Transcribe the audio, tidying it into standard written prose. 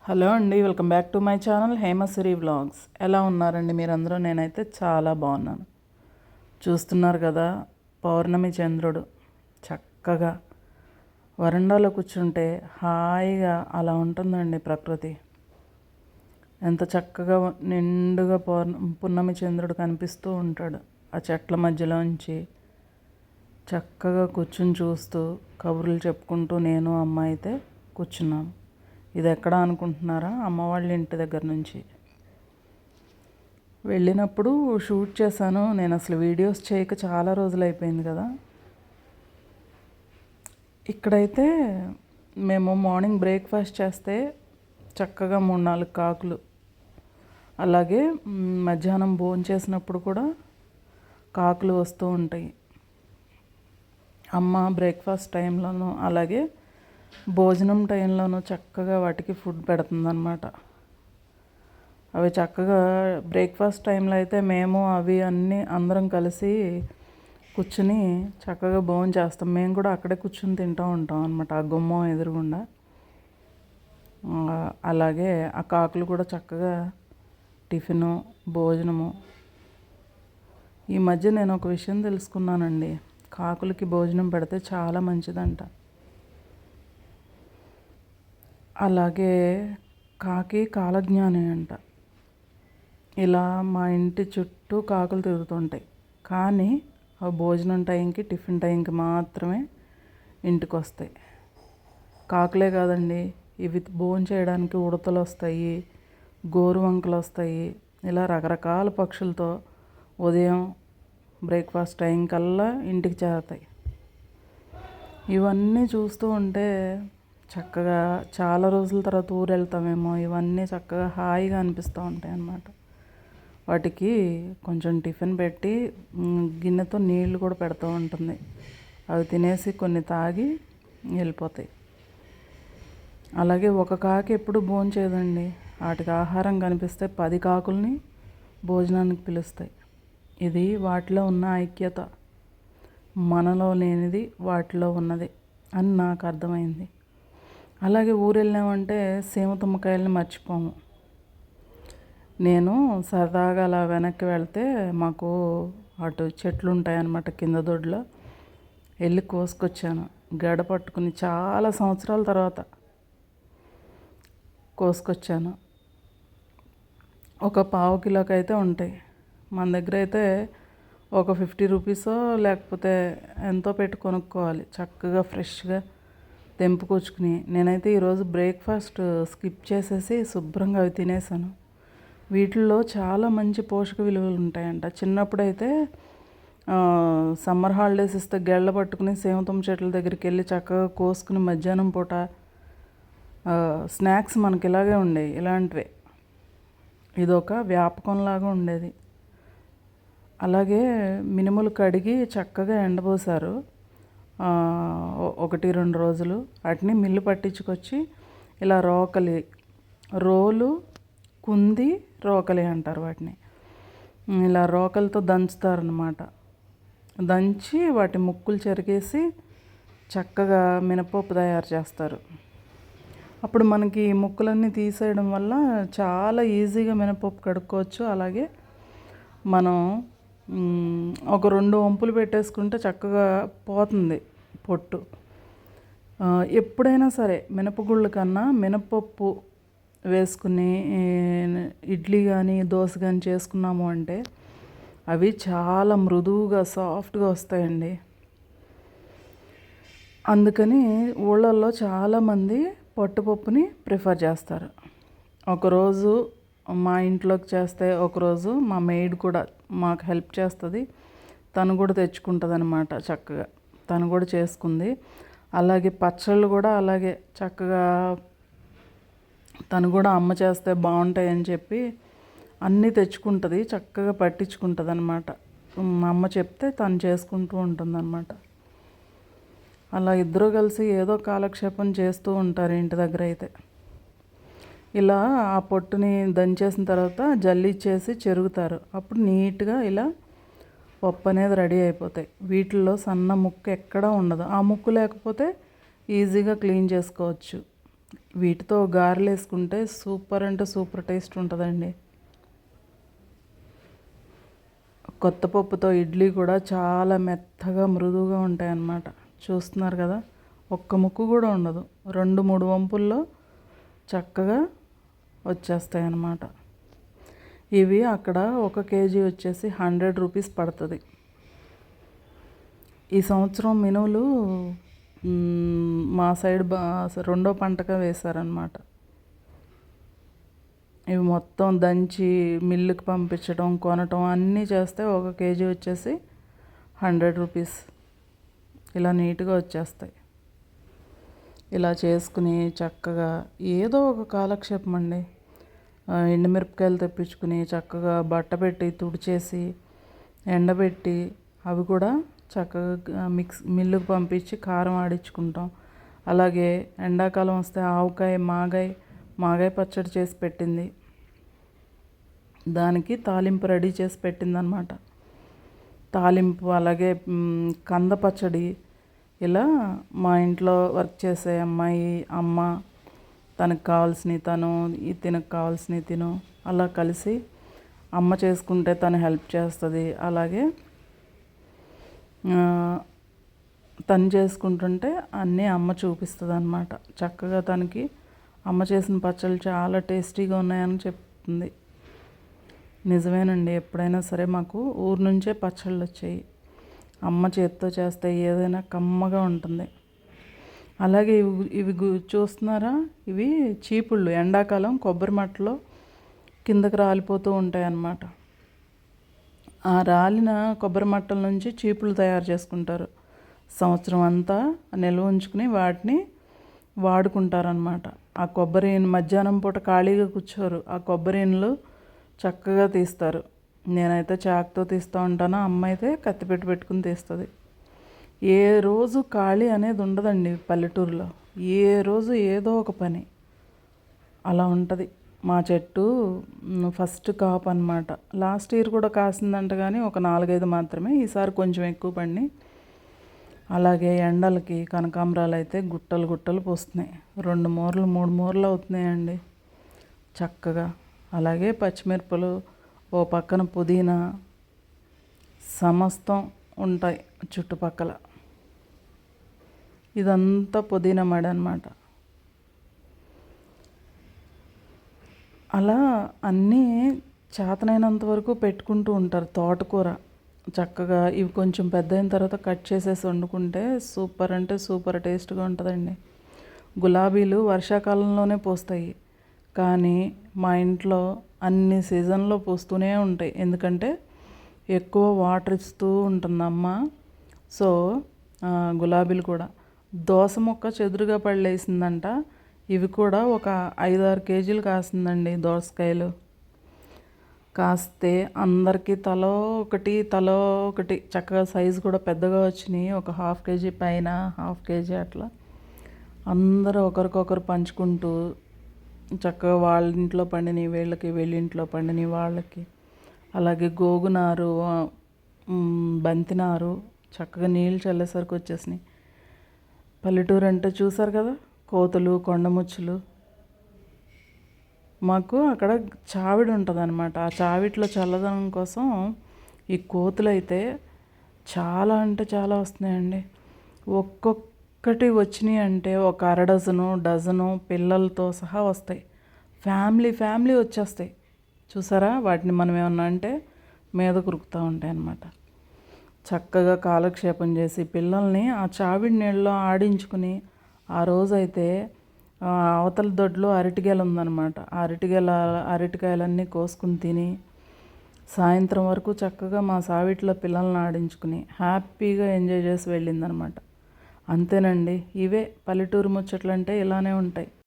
Hello అండి, welcome back to my channel Hemasri vlogs. ఎలా ఉన్నారండి మీరందరూ? నేనైతే చాలా బాగున్నాను. చూస్తున్నారు కదా, పౌర్ణమి చంద్రుడు చక్కగా వరండాలో కూర్చుంటే హాయిగా అలా ఉంటుందండి ప్రకృతి. ఎంత చక్కగా నిండుగా పున్నమి చంద్రుడు కనిపిస్తూ ఉంటాడు. ఆ చెట్ల మధ్యలోంచి చక్కగా కూర్చుని చూస్తూ కబుర్లు చెప్పుకుంటూ నేను అమ్మ అయితే కూర్చున్నాము. ఇది ఎక్కడ అనుకుంటున్నారా? అమ్మ వాళ్ళ ఇంటి దగ్గర నుంచి వెళ్ళినప్పుడు షూట్ చేశాను. నేను అసలు వీడియోస్ చేయక చాలా రోజులు అయిపోయింది కదా. ఇక్కడైతే మేము మార్నింగ్ బ్రేక్ఫాస్ట్ చేస్తే చక్కగా 3-4 కాకులు, అలాగే మధ్యాహ్నం భోజనం చేసినప్పుడు కూడా కాకులు వస్తూ ఉంటాయి. అమ్మ బ్రేక్ఫాస్ట్ టైంలోనూ అలాగే భోజనం టైంలోనూ చక్కగా వాటికి ఫుడ్ పెడుతుందన్నమాట. అవి చక్కగా బ్రేక్ఫాస్ట్ టైంలో అయితే మేము అవి అందరం కలిసి కూర్చుని చక్కగా భోజనం చేస్తాం. మేము కూడా అక్కడే కూర్చుని తింటూ ఉంటాం అనమాట, ఆ గుమ్మం ఎదురుగుండా. అలాగే ఆ కాకులు కూడా చక్కగా టిఫిను భోజనము. ఈ మధ్య నేను ఒక విషయం తెలుసుకున్నానండి, కాకులకి భోజనం పెడితే చాలా మంచిదంట. అలాగే కాకి కాలజ్ఞాని అంట. ఇలా మా ఇంటి చుట్టూ కాకులు తిరుగుతుంటాయి, కానీ ఆ భోజనం టైంకి టిఫిన్ టైంకి మాత్రమే ఇంటికి వస్తాయి. కాకులే కాదండి, ఇవి భోజనం చేయడానికి ఉడతలు వస్తాయి, గోరువంకలు వస్తాయి. ఇలా రకరకాల పక్షులతో ఉదయం బ్రేక్ఫాస్ట్ టైం కల్లా ఇంటికి చేరతాయి. ఇవన్నీ చూస్తూ ఉంటే చక్కగా చాలా రోజుల తర్వాత ఊరు వెళ్తామేమో, ఇవన్నీ చక్కగా హాయిగా అనిపిస్తూ ఉంటాయి అన్నమాట. వాటికి కొంచెం టిఫిన్ పెట్టి గిన్నెతో నీళ్లు కూడా పెడుతూ ఉంటుంది. అవి తినేసి కొన్ని తాగి వెళ్ళిపోతాయి. అలాగే ఒక కాకి ఎప్పుడు భోజనం చేయదండి. వాటికి ఆహారం కనిపిస్తే 10 కాకుల్ని భోజనానికి పిలుస్తాయి. ఇది వాటిలో ఉన్న ఐక్యత, మనలో లేనిది వాటిలో ఉన్నది అని నాకు అర్థమైంది. అలాగే ఊరు వెళ్ళామంటే సీమ తుమ్మకాయలని మర్చిపోము. నేను సరదాగా అలా వెనక్కి వెళ్తే మాకు అటు చెట్లు ఉంటాయన్నమాట, కింద దొడ్లో వెళ్ళి కోసుకొచ్చాను. గడ పట్టుకుని చాలా సంవత్సరాల తర్వాత కోసుకొచ్చాను. ఒక పావు కిలోకి అయితే ఉంటాయి. మన దగ్గర అయితే ఒక 50 రూపీసో లేకపోతే ఎంతో పెట్టి కొనుక్కోవాలి. చక్కగా ఫ్రెష్గా తెంపుకొచ్చుకుని నేనైతే ఈరోజు బ్రేక్ఫాస్ట్ స్కిప్ చేసేసి శుభ్రంగా అవి తినేసాను. వీటిల్లో చాలా మంచి పోషక విలువలు ఉంటాయంట. చిన్నప్పుడైతే సమ్మర్ హాలిడేస్ ఇస్తే గెళ్ళ పట్టుకుని సేమతుమ్మ చెట్ల దగ్గరికి వెళ్ళి చక్కగా కోసుకుని మధ్యాహ్నం పూట స్నాక్స్ మనకి ఇలాగే ఉండేవి, ఇలాంటివే. ఇదొక వ్యాపకంలాగా ఉండేది. అలాగే మినుములు కడిగి చక్కగా ఎండబోసారు 1-2 రోజులు. వాటిని మిల్లు పట్టించుకొచ్చి ఇలా రోలు కుంది రోకలి అంటారు వాటిని. ఇలా రోకలతో దంచుతారనమాట. దంచి వాటి ముక్కులు చెరిగేసి చక్కగా మినపప్పు తయారు చేస్తారు. అప్పుడు మనకి ముక్కులన్నీ తీసేయడం వల్ల చాలా ఈజీగా మినపప్పు కడుక్కోవచ్చు. అలాగే మనం ఒక 2 వంపులు పెట్టేసుకుంటే చక్కగా పోతుంది పొట్టు. ఎప్పుడైనా సరే మినపగుళ్ళు కన్నా మినపప్పు వేసుకుని ఇడ్లీ కానీ దోశ కానీ చేసుకున్నాము అంటే అవి చాలా మృదువుగా సాఫ్ట్గా వస్తాయండి. అందుకని ఊళ్ళల్లో చాలామంది పొట్టుపప్పుని ప్రిఫర్ చేస్తారు. ఒకరోజు మా ఇంట్లోకి చేస్తే ఒకరోజు మా మెయిడ్ కూడా మాకు హెల్ప్ చేస్తుంది. తను కూడా తెచ్చుకుంటుంది అనమాట. చక్కగా తను కూడా చేసుకుంది. అలాగే పచ్చళ్ళు కూడా అలాగే చక్కగా తను కూడా అమ్మ చేస్తే బాగుంటాయని చెప్పి అన్నీ తెచ్చుకుంటుంది, చక్కగా పట్టించుకుంటుంది అనమాట. అమ్మ చెప్తే తను చేసుకుంటూ ఉంటుందన్నమాట. అలా ఇద్దరూ కలిసి ఏదో కాలక్షేపం చేస్తూ ఉంటారు ఇంటి దగ్గర అయితే. ఇలా ఆ పొట్టుని దంచేసిన తర్వాత జల్లిచ్చేసి చెరుగుతారు. అప్పుడు నీట్గా ఇలా పప్పు అనేది రెడీ అయిపోతాయి. వీటిల్లో సన్న ముక్క ఎక్కడా ఉండదు. ఆ ముక్కు లేకపోతే ఈజీగా క్లీన్ చేసుకోవచ్చు. వీటితో గారెలు వేసుకుంటే సూపర్ అంటే సూపర్ టేస్ట్ ఉంటుందండి. కొత్త పప్పుతో ఇడ్లీ కూడా చాలా మెత్తగా మృదువుగా ఉంటాయన్నమాట. చూస్తున్నారు కదా, ఒక్క ముక్కు కూడా ఉండదు. 2-3 వంపుల్లో చక్కగా వచ్చేస్తాయి అన్నమాట. ఇవి అక్కడ 1 కేజీ వచ్చేసి 100 రూపీస్ పడుతుంది. ఈ సంవత్సరం మినువులు మా సైడ్ రెండో పంటగా వేశారనమాట. ఇవి మొత్తం దంచి మిల్లుకి పంపించడం, కొనటం అన్నీ చేస్తే 1 కేజీ వచ్చేసి 100 రూపీస్. ఇలా నీట్గా వచ్చేస్తాయి. ఇలా చేసుకుని చక్కగా ఏదో ఒక కాలక్షేపం అండి. ఎండుమిరపకాయలు తెప్పించుకుని చక్కగా బట్ట పెట్టి తుడిచేసి ఎండబెట్టి అవి కూడా చక్కగా మిల్లుకు పంపించి కారం ఆడించుకుంటాం. అలాగే ఎండాకాలం వస్తే ఆవకాయ, మాగాయ పచ్చడి చేసి పెట్టింది, దానికి తాలింపు రెడీ చేసి పెట్టిందనమాట. తాలింపు అలాగే కంద పచ్చడి. ఇలా మా ఇంట్లో వర్క్ చేసే అమ్మ తనకు కావాల్సినవి తినకు కావాల్సినవి తిను, అలా కలిసి అమ్మ చేసుకుంటే తను హెల్ప్ చేస్తుంది. అలాగే తను చేసుకుంటుంటే అన్నీ అమ్మ చూపిస్తుంది అన్నమాట. చక్కగా తనకి అమ్మ చేసిన పచ్చళ్ళు చాలా టేస్టీగా ఉన్నాయని చెప్తుంది. నిజమేనండి, ఎప్పుడైనా సరే మాకు ఊరు నుంచే పచ్చళ్ళు వచ్చాయి. అమ్మ చేతితో చేస్తే ఏదైనా కమ్మగా ఉంటుంది. అలాగే ఇవి చూస్తున్నారా, ఇవి చీపుళ్ళు. ఎండాకాలం కొబ్బరి మట్టలో కిందకి రాలిపోతూ ఉంటాయి అన్నమాట. ఆ రాలిన కొబ్బరి మట్టల నుంచి చీపులు తయారు చేసుకుంటారు. సంవత్సరం అంతా నిల్వ ఉంచుకుని వాటిని వాడుకుంటారనమాట. ఆ కొబ్బరి మధ్యాహ్నం పూట ఖాళీగా కూర్చోరు, ఆ కొబ్బరిలు చక్కగా తీస్తారు. నేనైతే చాకుతో తీస్తూ ఉంటాను, అమ్మ అయితే కత్తిపెట్టి పెట్టుకుని తీస్తుంది. ఏ రోజు ఖాళీ అనేది ఉండదండి పల్లెటూరులో. ఏ రోజు ఏదో ఒక పని అలా ఉంటుంది. మా చెట్టు ఫస్ట్ కాపు అనమాట. లాస్ట్ ఇయర్ కూడా కాసిందంట, కానీ ఒక 4-5 మాత్రమే. ఈసారి కొంచెం ఎక్కువ పడినాయి. అలాగే ఎండలకి కనకాంబరాలు అయితే గుట్టలు గుట్టలు పోస్తున్నాయి. 2 మూరలు 3 మూరలు అవుతున్నాయండి చక్కగా. అలాగే పచ్చిమిరపలు, ఓ పక్కన పుదీనా, సమస్తం ఉంటాయి చుట్టుపక్కల. ఇదంతా పుదీనా మడి అనమాట. అలా అన్నీ చేతనైనంత వరకు పెట్టుకుంటూ ఉంటారు. తోటకూర చక్కగా ఇవి కొంచెం పెద్ద అయిన తర్వాత కట్ చేసేసి వండుకుంటే సూపర్ అంటే సూపర్ టేస్ట్గా ఉంటుందండి. గులాబీలు వర్షాకాలంలోనే పూస్తాయి, కానీ మా ఇంట్లో అన్ని సీజన్లో పూస్తూనే ఉంటాయి. ఎందుకంటే ఎక్కువ వాటర్ ఇస్తూ ఉంటుందమ్మ. సో గులాబీలు కూడా దోస మొక్క చెదురుగా పడలేసిందంట. ఇవి కూడా ఒక 5-6 కేజీలు కాసిందండి దోసకాయలు. కాస్తే అందరికీ తలో ఒకటి చక్కగా సైజు కూడా పెద్దగా వచ్చినాయి. ఒక 1/2 కేజీ పైన, 1/2 కేజీ అట్లా అందరూ ఒకరికొకరు పంచుకుంటూ చక్కగా వాళ్ళ ఇంట్లో పండినవి వీళ్ళకి, వీళ్ళింట్లో పండినవి వాళ్ళకి. అలాగే గోగునారు, బంతినారు చక్కగా నీళ్ళు చల్లేసరికి వచ్చేసినాయి. పల్లెటూరు అంటే చూసారు కదా, కోతులు, కొండముచ్చులు. మాకు అక్కడ చావిడి ఉంటుంది అనమాట. ఆ చావిట్లో చల్లదనం కోసం ఈ కోతులు అయితే చాలా అంటే చాలా వస్తున్నాయండి. ఒక్కొక్కటి వచ్చినాయి అంటే ఒక 1/2 డజను పిల్లలతో సహా వస్తాయి. ఫ్యామిలీ వచ్చేస్తాయి. చూసారా, వాటిని మనం ఏమన్నా అంటే మీద కురుకుతూ ఉంటాయి అన్నమాట. చక్కగా కాలక్షేపం చేసి పిల్లల్ని ఆ చావిడి నీళ్ళలో ఆడించుకుని, ఆ రోజైతే అవతల దొడ్లో అరటిగెల ఉందన్నమాట. ఆ అరటికాయలన్నీ కోసుకుని తిని సాయంత్రం వరకు చక్కగా మా సావిట్లో పిల్లల్ని ఆడించుకుని హ్యాపీగా ఎంజాయ్ చేసి వెళ్ళిందనమాట. అంతేనండి, ఇవే పల్లెటూరు ముచ్చట్లు అంటే ఇలానే ఉంటాయి.